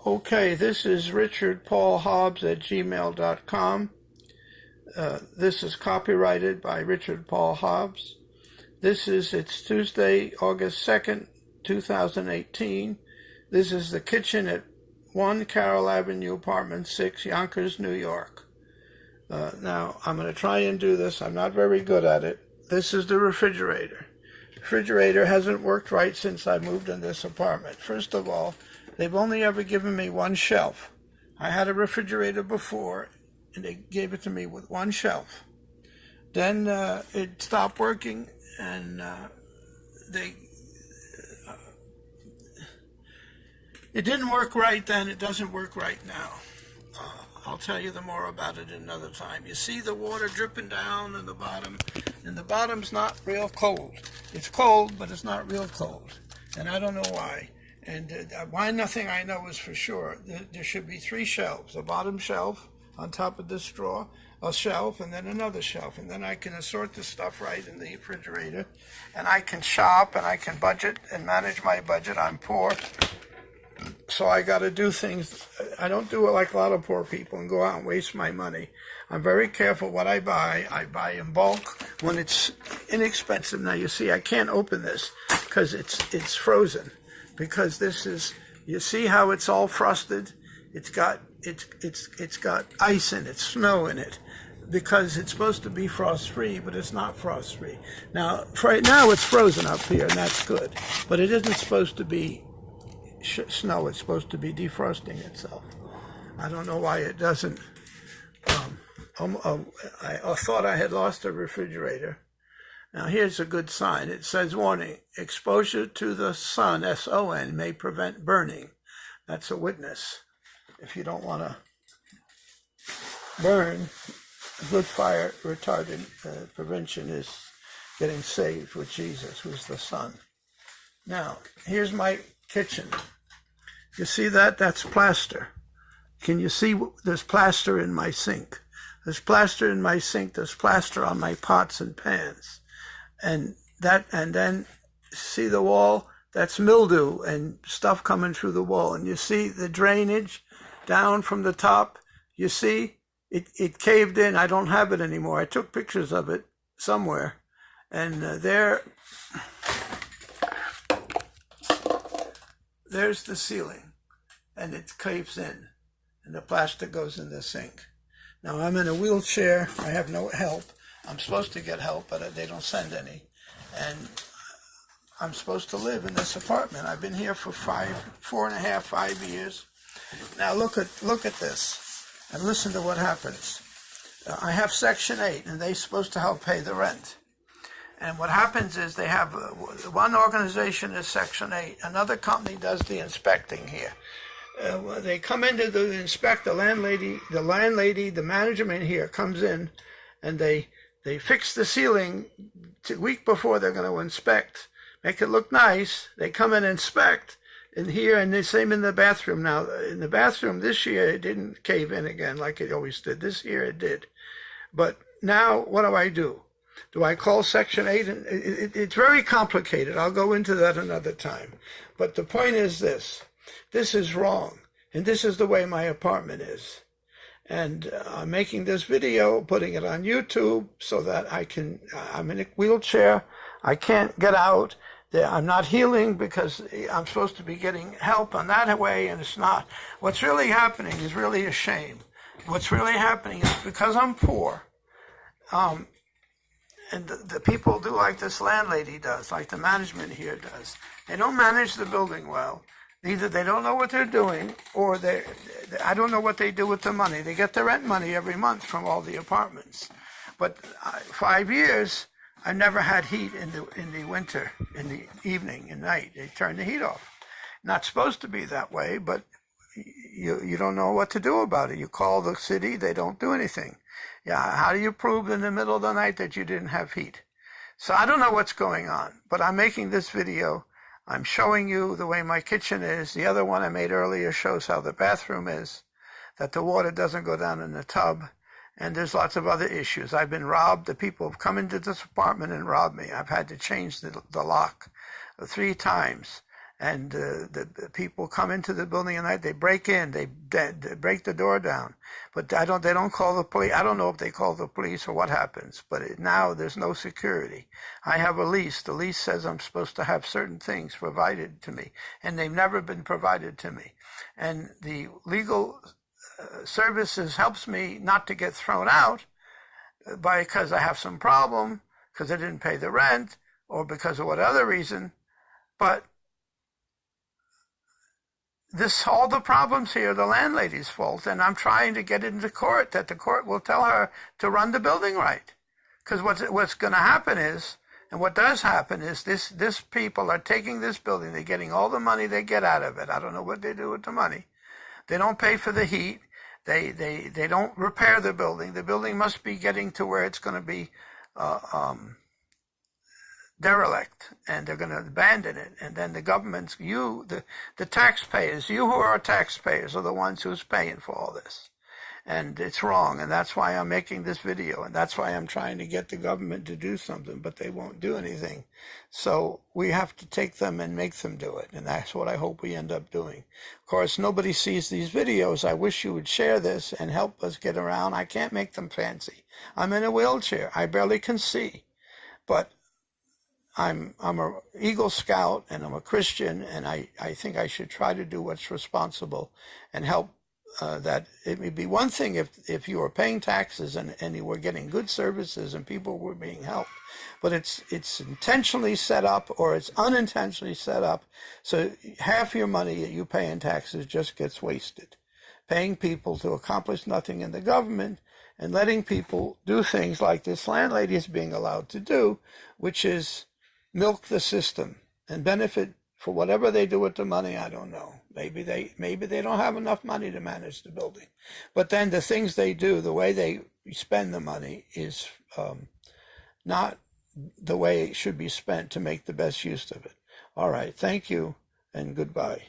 Okay, this is richardpaulhobbs@gmail.com. This is copyrighted by Richard Paul Hobbs. It's Tuesday, August 2nd, 2018. This is the kitchen at 1 Carroll Avenue, Apartment 6, Yonkers, New York. Now, I'm going to try and do this. I'm not very good at it. This is the refrigerator. The refrigerator hasn't worked right since I moved in this apartment. First of all, they've only ever given me one shelf. I had a refrigerator before, and they gave it to me with one shelf. Then it stopped working, and it didn't work right then. It doesn't work right now. I'll tell you more about it another time. You see the water dripping down in the bottom, and the bottom's not real cold. It's cold, but it's not real cold, and I don't know why. And why nothing I know is for sure. There should be 3 shelves: a bottom shelf on top of this drawer, a shelf, and then another shelf. And then I can assort the stuff right in the refrigerator, and I can shop, and I can budget and manage my budget. I'm poor, so I got to do things. I don't do it like a lot of poor people and go out and waste my money. I'm very careful what I buy. I buy in bulk when it's inexpensive. Now you see, I can't open this because it's frozen. Because this is, you see how it's all frosted? It's got ice in it, snow in it, because it's supposed to be frost-free, but it's not frost-free. Now, right now it's frozen up here, and that's good, but it isn't supposed to be snow. It's supposed to be defrosting itself. I don't know why it doesn't. I thought I had lost a refrigerator. Now here's a good sign. It says, warning, exposure to the sun, S-O-N, may prevent burning. That's a witness. If you don't want to burn, good fire retardant prevention is getting saved with Jesus, who's the sun. Now, here's my kitchen. You see that? That's plaster. Can you see there's plaster in my sink? There's plaster in my sink. There's plaster on my pots and pans. And then see the wall? That's mildew and stuff coming through the wall. And you see the drainage down from the top? You see it caved in. I don't have it anymore. I took pictures of it somewhere. And there's the ceiling. And it caves in. And the plaster goes in the sink. Now I'm in a wheelchair. I have no help. I'm supposed to get help, but they don't send any. And I'm supposed to live in this apartment. I've been here for 5 years. Now look at this, and listen to what happens. I have Section 8, and they're supposed to help pay the rent. And what happens is they have one organization is Section 8. Another company does the inspecting here. They come in to inspect. The landlady, the management here comes in, and they fix the ceiling a week before they're going to inspect, make it look nice. They come and inspect in here, and the same in the bathroom. Now, in the bathroom this year, it didn't cave in again like it always did. This year it did. But now, what do? Do I call Section 8? It's very complicated. I'll go into that another time. But the point is this. This is wrong, and this is the way my apartment is. And I'm making this video, putting it on YouTube so that I'm in a wheelchair. I can't get out. I'm not healing because I'm supposed to be getting help on that way, and it's not. What's really happening is really a shame. What's really happening is because I'm poor, and the people do like this landlady does, like the management here does. They don't manage the building well. Either they don't know what they're doing, or I don't know what they do with the money. They get the rent money every month from all the apartments. But 5 years, I never had heat in the winter, in the evening and night. They turn the heat off. Not supposed to be that way, but you don't know what to do about it. You call the city, they don't do anything. Yeah, how do you prove in the middle of the night that you didn't have heat? So I don't know what's going on, but I'm making this video. I'm showing you the way my kitchen is. The other one I made earlier shows how the bathroom is, that the water doesn't go down in the tub, and there's lots of other issues. I've been robbed. The people have come into this apartment and robbed me. I've had to change the lock 3 times, and the people come into the building at night. They break in, they break the door down, but they don't call the police. I don't know if they call the police or what happens, but now there's no security. I have a lease. The lease says I'm supposed to have certain things provided to me, and they've never been provided to me. And the legal services helps me not to get thrown out because I have some problem, because I didn't pay the rent, or because of what other reason. But all the problems here are the landlady's fault, and I'm trying to get it into court, that the court will tell her to run the building right. Because what's going to happen is, and what does happen is, this people are taking this building, they're getting all the money they get out of it. I don't know what they do with the money. They don't pay for the heat. They don't repair the building. The building must be getting to where it's going to be derelict, and they're going to abandon it. And then the government's, the taxpayers, you who are taxpayers, are the ones who's paying for all this. And it's wrong, and that's why I'm making this video, and that's why I'm trying to get the government to do something, but they won't do anything. So we have to take them and make them do it, and that's what I hope we end up doing. Of course, nobody sees these videos. I wish you would share this and help us get around. I can't make them fancy. I'm in a wheelchair. I barely can see, but I'm a Eagle Scout, and I'm a Christian, and I think I should try to do what's responsible and help. That it would be one thing if you were paying taxes and you were getting good services and people were being helped, but it's intentionally set up, or it's unintentionally set up, so half your money that you pay in taxes just gets wasted, paying people to accomplish nothing in the government, and letting people do things like this landlady is being allowed to do, which is milk the system and benefit for whatever they do with the money. I don't know. Maybe they don't have enough money to manage the building. But then the things they do, the way they spend the money, is not the way it should be spent to make the best use of it. All right. Thank you, and goodbye.